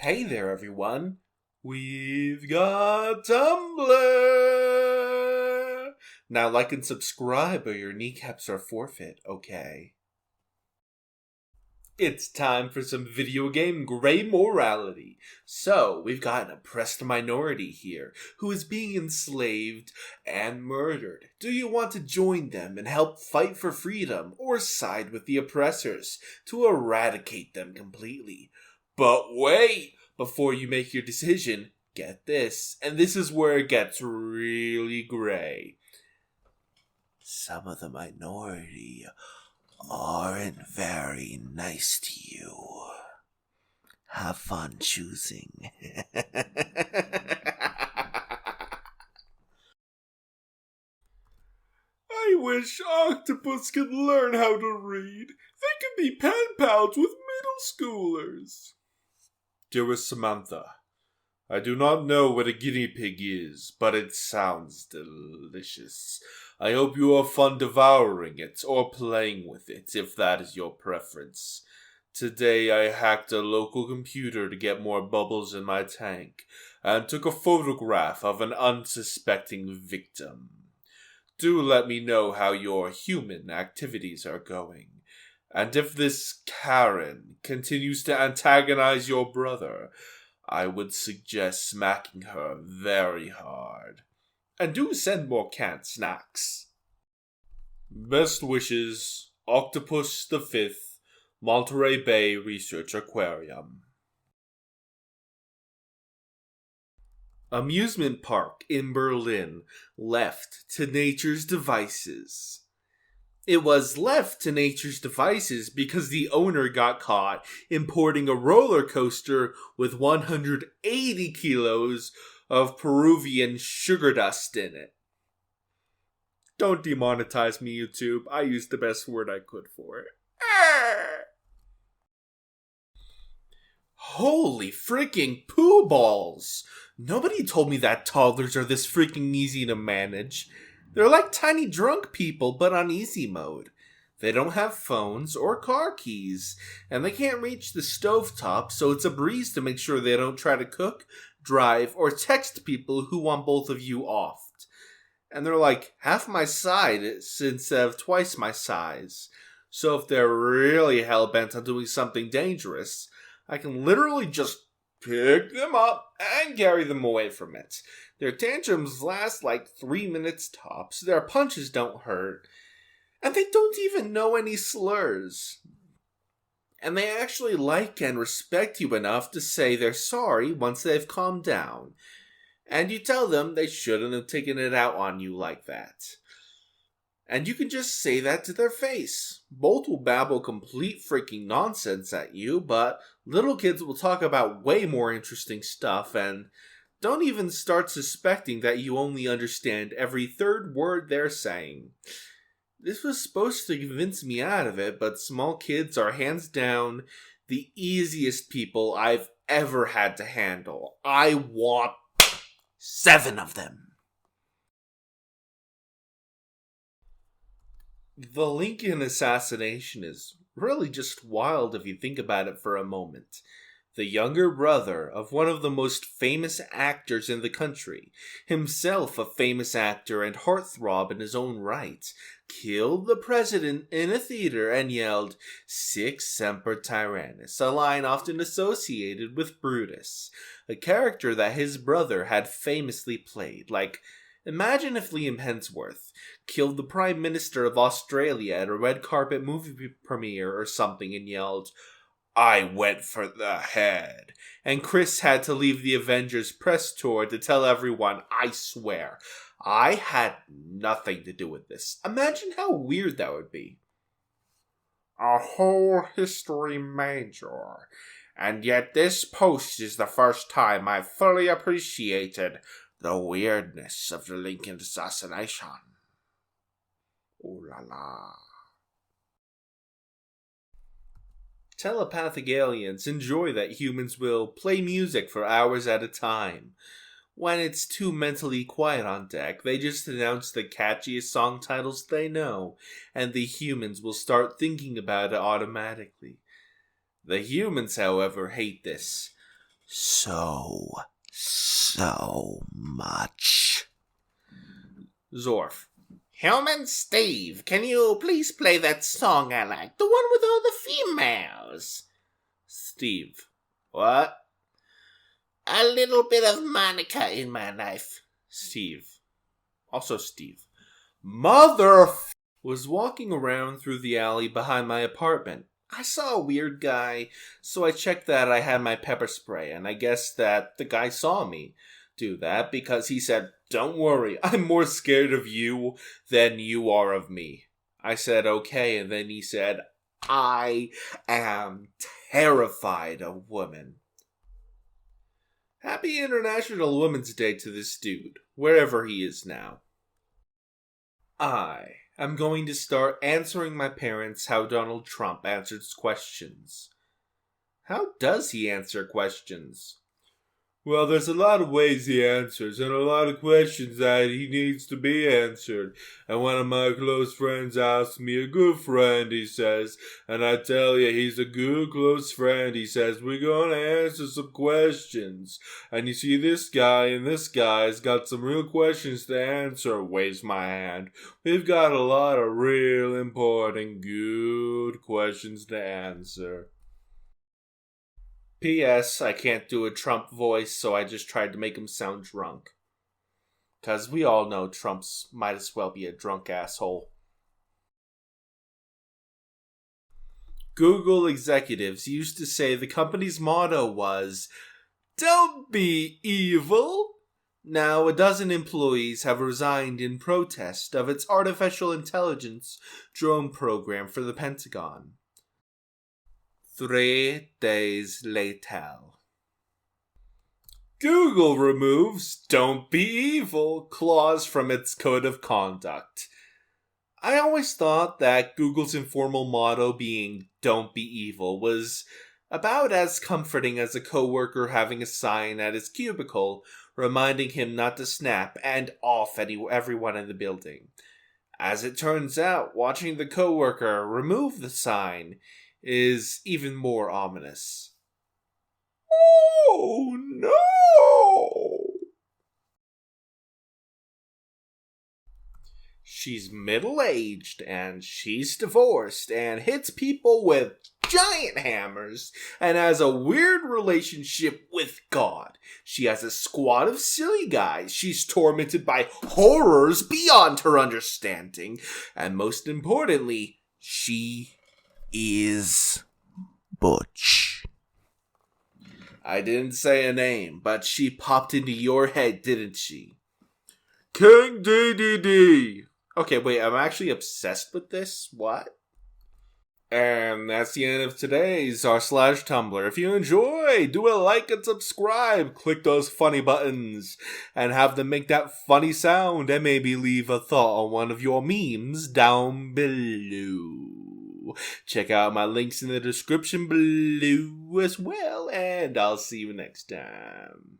Hey there, everyone. We've got Tumblr. Now, like and subscribe, or your kneecaps are forfeit. Okay. It's time for some video game gray morality. So, we've got an oppressed minority here who is being enslaved and murdered. Do you want to join them and help fight for freedom, or side with the oppressors to eradicate them completely? But wait! Before you make your decision, get this. And this is where it gets really gray. Some of the minority aren't very nice to you. Have fun choosing. I wish octopus could learn how to read. They could be pen pals with middle schoolers. Dearest Samantha, I do not know what a guinea pig is, but it sounds delicious. I hope you have fun devouring it or playing with it, if that is your preference. Today I hacked a local computer to get more bubbles in my tank, and took a photograph of an unsuspecting victim. Do let me know how your human activities are going. And if this Karen continues to antagonize your brother, I would suggest smacking her very hard. And do send more canned snacks. Best wishes, Octopus the 5th, Monterey Bay Research Aquarium. Amusement park in Berlin left to nature's devices. It was left to nature's devices because the owner got caught importing a roller coaster with 180 kilos of Peruvian sugar dust in it. Don't demonetize me, YouTube. I used the best word I could for it. Holy freaking poo balls! Nobody told me that toddlers are this freaking easy to manage. They're like tiny drunk people, but on easy mode. They don't have phones or car keys, and they can't reach the stovetop, so it's a breeze to make sure they don't try to cook, drive, or text people who want both of you off. And they're like half my size instead of twice my size. So if they're really hell-bent on doing something dangerous, I can literally just pick them up and carry them away from it. Their tantrums last like 3 minutes tops, their punches don't hurt, and they don't even know any slurs. And they actually like and respect you enough to say they're sorry once they've calmed down. And you tell them they shouldn't have taken it out on you like that. And you can just say that to their face. Both will babble complete freaking nonsense at you, but little kids will talk about way more interesting stuff and don't even start suspecting that you only understand every third word they're saying. This was supposed to convince me out of it, but small kids are hands down the easiest people I've ever had to handle. I want 7 of them. The Lincoln assassination is really just wild if you think about it for a moment. The younger brother of one of the most famous actors in the country, himself a famous actor and heartthrob in his own right, killed the president in a theater and yelled, "Sic semper tyrannis," a line often associated with Brutus, a character that his brother had famously played. Like, imagine if Liam Hemsworth killed the Prime Minister of Australia at a red carpet movie premiere or something and yelled, "I went for the head," and Chris had to leave the Avengers press tour to tell everyone, "I swear, I had nothing to do with this." Imagine how weird that would be. A whole history major, and yet this post is the first time I fully appreciated the weirdness of the Lincoln assassination. Ooh la la. Telepathic aliens enjoy that humans will play music for hours at a time. When it's too mentally quiet on deck, they just announce the catchiest song titles they know, and the humans will start thinking about it automatically. The humans, however, hate this. so much. Zorf. Hellman Steve, can you please play that song I like? The one with all the females. Steve. What? A little bit of Monica in my life. Steve. Also Steve. Mother was walking around through the alley behind my apartment. I saw a weird guy, so I checked that I had my pepper spray, and I guess that the guy saw me do that because he said, "Don't worry, I'm more scared of you than you are of me." I said, "Okay," and then he said, "I am terrified of women." Happy International Women's Day to this dude, wherever he is now. I'm going to start answering my parents how Donald Trump answers questions. How does he answer questions? Well, there's a lot of ways he answers, and a lot of questions that he needs to be answered. And one of my close friends asked me, a good friend, he says, and I tell you, he's a good close friend. He says, we're gonna answer some questions. And you see, this guy and this guy's got some real questions to answer. Waves my hand. We've got a lot of real important, good questions to answer. P.S. I can't do a Trump voice, so I just tried to make him sound drunk. 'Cause we all know Trump's might as well be a drunk asshole. Google executives used to say the company's motto was, "Don't be evil." Now, a dozen employees have resigned in protest of its artificial intelligence drone program for the Pentagon. 3 days later. Google removes "Don't be evil" clause from its code of conduct. I always thought that Google's informal motto being "Don't be evil" was about as comforting as a coworker having a sign at his cubicle reminding him not to snap and off everyone in the building. As it turns out, watching the coworker remove the sign is even more ominous. Oh no! She's middle-aged and she's divorced and hits people with giant hammers and has a weird relationship with God. She has a squad of silly guys. She's tormented by horrors beyond her understanding. And most importantly, she is butch. I didn't say a name, but she popped into your head, didn't she? King DDD. Okay, wait, I'm actually obsessed with this? What? And that's the end of today's r/Tumblr. If you enjoy, do a like and subscribe. Click those funny buttons and have them make that funny sound and maybe leave a thought on one of your memes down below. Check out my links in the description below as well, and I'll see you next time.